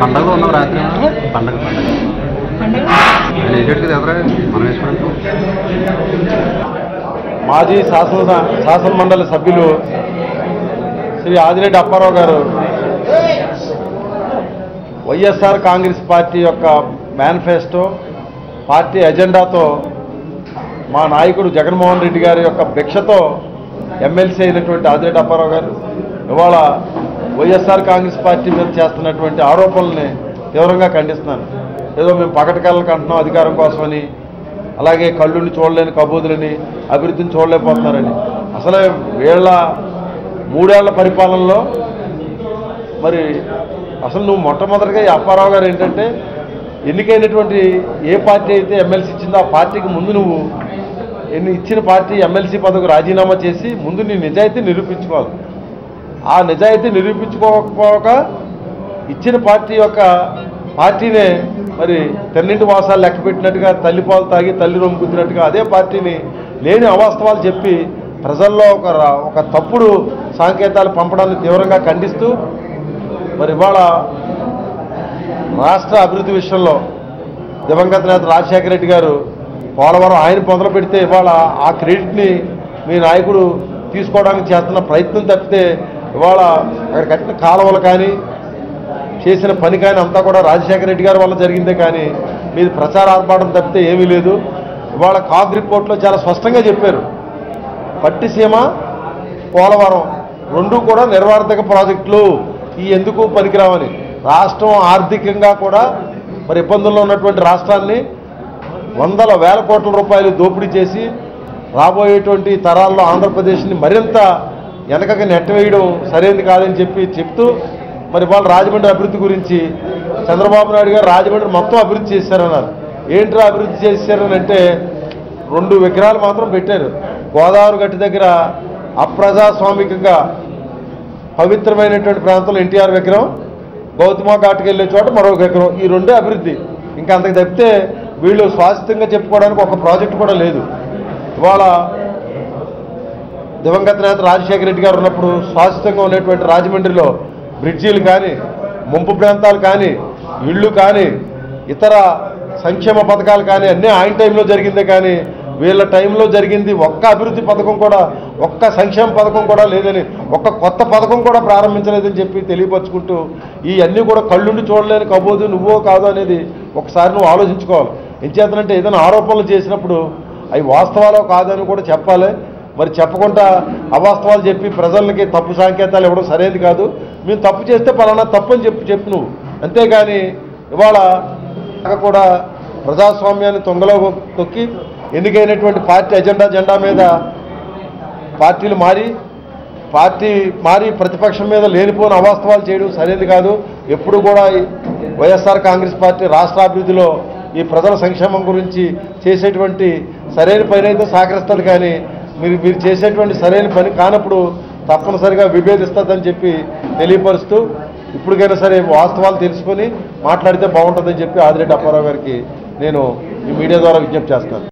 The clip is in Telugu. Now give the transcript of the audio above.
పండగలో ఉన్నాం రాత్రి పండగ వేసేట్టుగా ఎవరా మనం వేసుకోవడానికి. మాజీ శాసన మండలి సభ్యులు శ్రీ ఆదిరెడ్డి అప్పారావు గారు వైఎస్ఆర్ కాంగ్రెస్ పార్టీ యొక్క మేనిఫెస్టో పార్టీ ఎజెండాతో మా నాయకుడు జగన్మోహన్ రెడ్డి గారి యొక్క భిక్షతో ఎమ్మెల్సీ అయినటువంటి ఆదిరెడ్డి అప్పారావు గారు ఇవాళ వైఎస్ఆర్ కాంగ్రెస్ పార్టీ మీద చేస్తున్నటువంటి ఆరోపణల్ని తీవ్రంగా ఖండిస్తున్నాను. ఏదో మేము పకటకాలకు అంటున్నాం అధికారం కోసమని, అలాగే కళ్ళుని చూడలేని కబూదులని, అభివృద్ధిని చూడలేకపోతున్నారని. అసలే వీళ్ళ 3 ఏళ్ల పరిపాలనలో మరి అసలు నువ్వు మొట్టమొదటిగా ఈ అప్పారావు గారు ఏంటంటే ఎన్నికైనటువంటి ఏ పార్టీ అయితే ఎమ్మెల్సీ ఇచ్చిందో ఆ పార్టీకి ముందు నువ్వు ఇచ్చిన పార్టీ ఎమ్మెల్సీ పదవికి రాజీనామా చేసి ముందు నీ నిజాయితీ నిరూపించుకోవాలి. ఆ నిజాయితీ నిరూపించుకోకపోక ఇచ్చిన పార్టీ యొక్క పార్టీనే మరి తెన్నింటి వాసాలు లెక్క పెట్టినట్టుగా తల్లిపాలు తాగి తల్లి రొమ్ముకుతున్నట్టుగా అదే పార్టీని లేని అవాస్తవాలు చెప్పి ప్రజల్లో ఒక తప్పుడు సంకేతాలు పంపడాన్ని తీవ్రంగా ఖండిస్తూ మరి ఇవాళ రాష్ట్ర అభివృద్ధి విషయంలో దివంగత నేత రాజశేఖర రెడ్డి గారు పోలవరం ఆయన మొదలు పెడితే ఇవాళ ఆ క్రెడిట్ని మీ నాయకుడు తీసుకోవడానికి చేస్తున్న ప్రయత్నం తప్పితే ఇవాళ అక్కడ కట్టిన కాలువలు కానీ చేసిన పని కానీ అంతా కూడా రాజశేఖర రెడ్డి గారి వల్ల జరిగిందే కానీ మీది ప్రచార ఆర్భాటం తప్పితే ఏమీ లేదు. ఇవాళ కాగ్ రిపోర్ట్లో చాలా స్పష్టంగా చెప్పారు, పట్టిసీమ పోలవరం 2 కూడా నిర్వార్థక ప్రాజెక్టులు, ఈ ఎందుకు పనికిరావని. రాష్ట్రం ఆర్థికంగా కూడా మరి ఇబ్బందుల్లో ఉన్నటువంటి రాష్ట్రాన్ని వందల వేల కోట్ల రూపాయలు దోపిడీ చేసి రాబోయేటువంటి తరాల్లో ఆంధ్రప్రదేశ్ని మరింత వెనకకి నెట్టవేయడం సరైనది కాదని చెప్తూ మరి వాళ్ళు రాజమండ్రి అభివృద్ధి గురించి చంద్రబాబు నాయుడు గారు రాజమండ్రి మొత్తం అభివృద్ధి చేశారన్నారు. ఏంట్రా అభివృద్ధి చేశారని అంటే 2 విగ్రహాలు మాత్రం పెట్టారు. గోదావరి గట్టి దగ్గర అప్రజాస్వామికంగా పవిత్రమైనటువంటి ప్రాంతంలో ఎన్టీఆర్ విగ్రహం, గౌతమ ఘాట్కి వెళ్ళే చోట మరొక విగ్రహం, ఈ 2 అభివృద్ధి. ఇంకా అంతకు తప్పితే వీళ్ళు శాశ్వతంగా చెప్పుకోవడానికి ఒక ప్రాజెక్టు కూడా లేదు. ఇవాళ దివంగత నేత రాజశేఖర రెడ్డి గారు ఉన్నప్పుడు శాశ్వతంగా ఉన్నటువంటి రాజమండ్రిలో బ్రిడ్జీలు కానీ, ముంపు ప్రాంతాలు కానీ, ఇళ్ళు కానీ, ఇతర సంక్షేమ పథకాలు కానీ అన్నీ ఆయన టైంలో జరిగిందే కానీ వీళ్ళ టైంలో జరిగింది ఒక్క అభివృద్ధి పథకం కూడా, ఒక్క సంక్షేమ పథకం కూడా లేదని, ఒక్క కొత్త పథకం కూడా ప్రారంభించలేదని చెప్పి తెలియపరుచుకుంటూ ఈ అన్నీ కూడా కళ్ళుండి చూడలేని కబోదు నువ్వో కాదు అనేది ఒకసారి నువ్వు ఆలోచించుకోవాలి. ఎంచేతనంటే ఏదైనా ఆరోపణలు చేసినప్పుడు అవి వాస్తవాలో కాదని కూడా చెప్పాలి. మరి చెప్పకుండా అవాస్తవాలు చెప్పి ప్రజలకి తప్పు సంకేతాలు ఇవ్వడం సరైనది కాదు. మేము తప్పు చేస్తే పలానా తప్పు అని చెప్పు నువ్వు, అంతేగాని ఇవాళ కూడా ప్రజాస్వామ్యాన్ని తొంగలో తొక్కి ఎన్నికైనటువంటి పార్టీ జెండా మీద పార్టీ మారి ప్రతిపక్షం మీద లేనిపోని అవాస్తవాలు చేయడం సరైనది కాదు. ఎప్పుడు కూడా వైఎస్ఆర్ కాంగ్రెస్ పార్టీ రాష్ట్రాభివృద్ధిలో ఈ ప్రజల సంక్షేమం గురించి చేసేటువంటి సరైన పని అయితే సహకరిస్తుంది, కానీ మీరు చేసేటువంటి సరైన పని కానప్పుడు తప్పనిసరిగా విభేదిస్తుందని చెప్పి తెలియపరుస్తూ ఇప్పటికైనా సరే వాస్తవాలు తెలుసుకొని మాట్లాడితే బాగుంటుందని చెప్పి ఆదిరెడ్డి అప్పారావు గారికి నేను ఈ మీడియా ద్వారా విజ్ఞప్తి చేస్తాను.